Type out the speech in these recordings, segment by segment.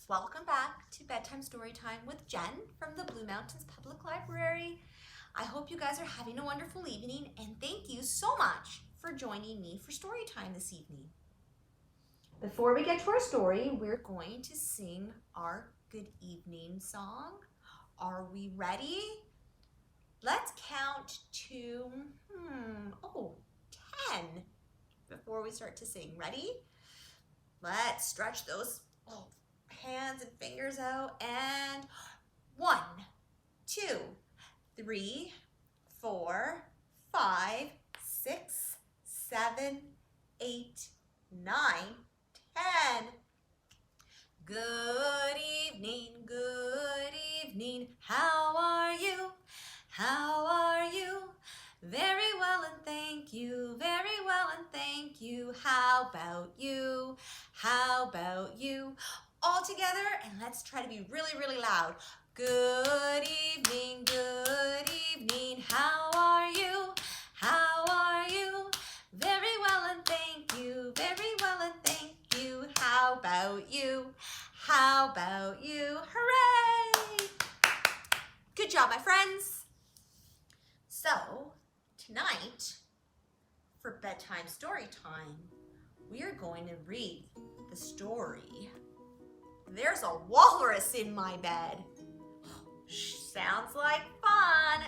Welcome back to Bedtime Storytime with Jen from the Blue Mountains Public Library. I hope you guys are having a wonderful evening, and thank you so much for joining me for story time this evening. Before we get to our story, we're going to sing our good evening song. Are we ready? Let's count to 10 before we start to sing. Ready? Let's stretch those hands and fingers out, and 1, 2, 3, 4, 5, 6, 7, 8, 9, 10. Good evening, how are you? How are you? Very well and thank you, very well and thank you. How about you? How about you? All together, and let's try to be really, really loud. Good evening, how are you? How are you? Very well and thank you, very well and thank you. How about you? How about you? Hooray! Good job, my friends. So, tonight, for bedtime story time, we are going to read the story There's a Walrus in My Bed. Sounds like fun.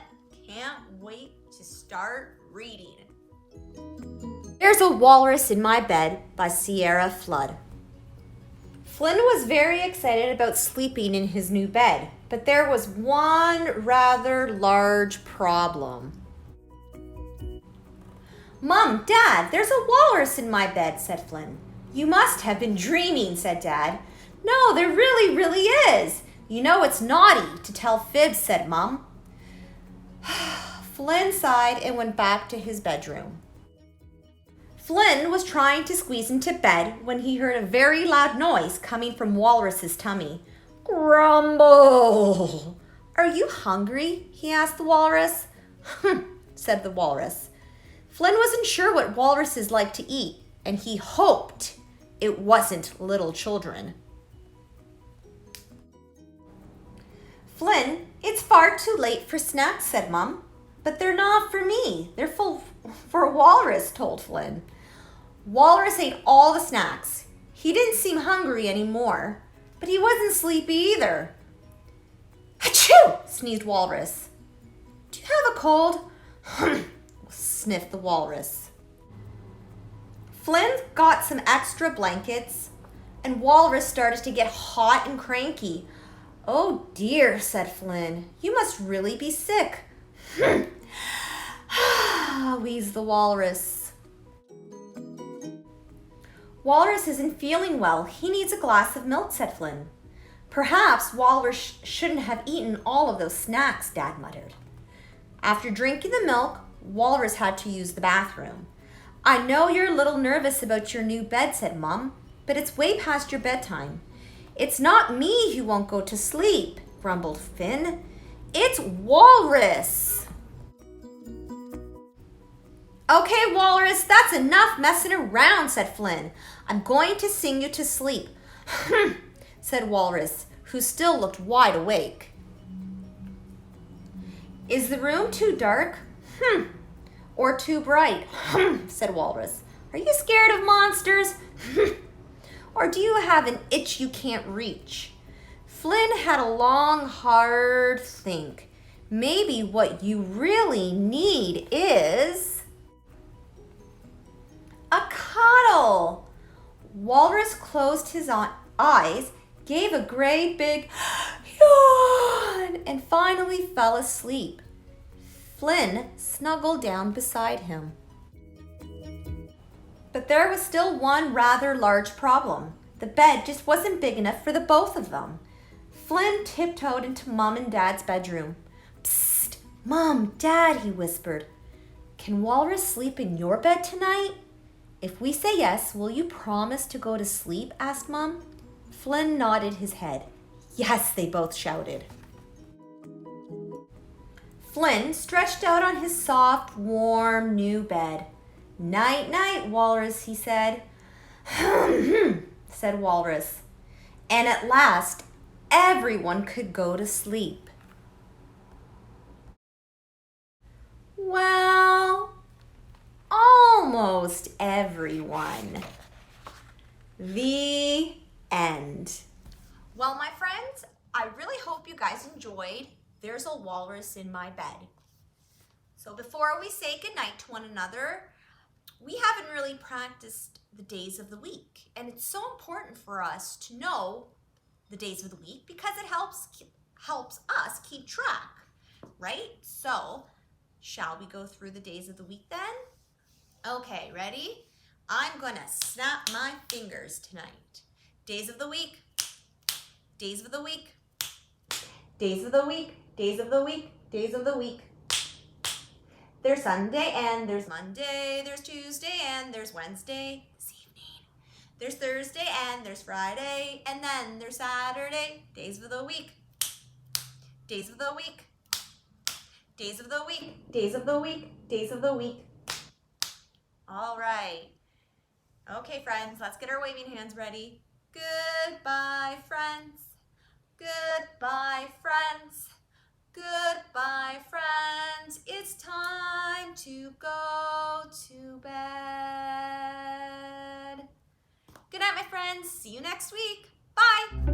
Can't wait to start reading. There's a Walrus in My Bed by Ciara Flood. Flynn was very excited about sleeping in his new bed, but there was one rather large problem. Mom, Dad, there's a walrus in my bed, said Flynn. You must have been dreaming, said Dad. No, there really, really is. You know it's naughty to tell fibs, said Mom. Flynn sighed and went back to his bedroom. Flynn was trying to squeeze into bed when he heard a very loud noise coming from Walrus's tummy. Grumble! Are you hungry? He asked the walrus. Said the walrus. Flynn wasn't sure what walruses like to eat, and he hoped it wasn't little children. Flynn, it's far too late for snacks, said Mom. But they're not for me. They're for Walrus, told Flynn. Walrus ate all the snacks. He didn't seem hungry anymore, but he wasn't sleepy either. Achoo! Sneezed Walrus. Do you have a cold? Sniffed the walrus. Flynn got some extra blankets, and Walrus started to get hot and cranky. Oh dear, said Flynn. You must really be sick. Wheezed the walrus. Walrus isn't feeling well. He needs a glass of milk, said Flynn. Perhaps Walrus shouldn't have eaten all of those snacks, Dad muttered. After drinking the milk, Walrus had to use the bathroom. I know you're a little nervous about your new bed, said Mom, but it's way past your bedtime. It's not me who won't go to sleep, grumbled Finn. It's Walrus. Okay, Walrus, that's enough messing around, said Flynn. I'm going to sing you to sleep. Said Walrus, who still looked wide awake. Is the room too dark? Or too bright? Said Walrus. Are you scared of monsters? Or do you have an itch you can't reach? Flynn had a long, hard think. Maybe what you really need is a cuddle. Walrus closed his eyes, gave a great big yawn, and finally fell asleep. Flynn snuggled down beside him. But there was still one rather large problem. The bed just wasn't big enough for the both of them. Flynn tiptoed into Mom and Dad's bedroom. Psst, Mom, Dad, he whispered. Can Walrus sleep in your bed tonight? If we say yes, will you promise to go to sleep? Asked Mom. Flynn nodded his head. Yes, they both shouted. Flynn stretched out on his soft, warm, new bed. Night, night, Walrus, he said. Said Walrus. And at last, everyone could go to sleep. Well, almost everyone. The end. Well, my friends, I really hope you guys enjoyed There's a Walrus in My Bed. So before we say goodnight to one another, we haven't really practiced the days of the week. And it's so important for us to know the days of the week because it helps us keep track, right? So, shall we go through the days of the week then? Okay, ready? I'm gonna snap my fingers tonight. Days of the week, days of the week, days of the week, days of the week, days of the week. There's Sunday and there's Monday, there's Tuesday and there's Wednesday this evening. There's Thursday and there's Friday, and then there's Saturday. Days of the week, days of the week, days of the week, days of the week, days of the week. All right. Okay, friends, let's get our waving hands ready. Goodbye, friends. Goodbye, friends. Goodbye, friends. It's time to go to bed. Good night, my friends. See you next week. Bye.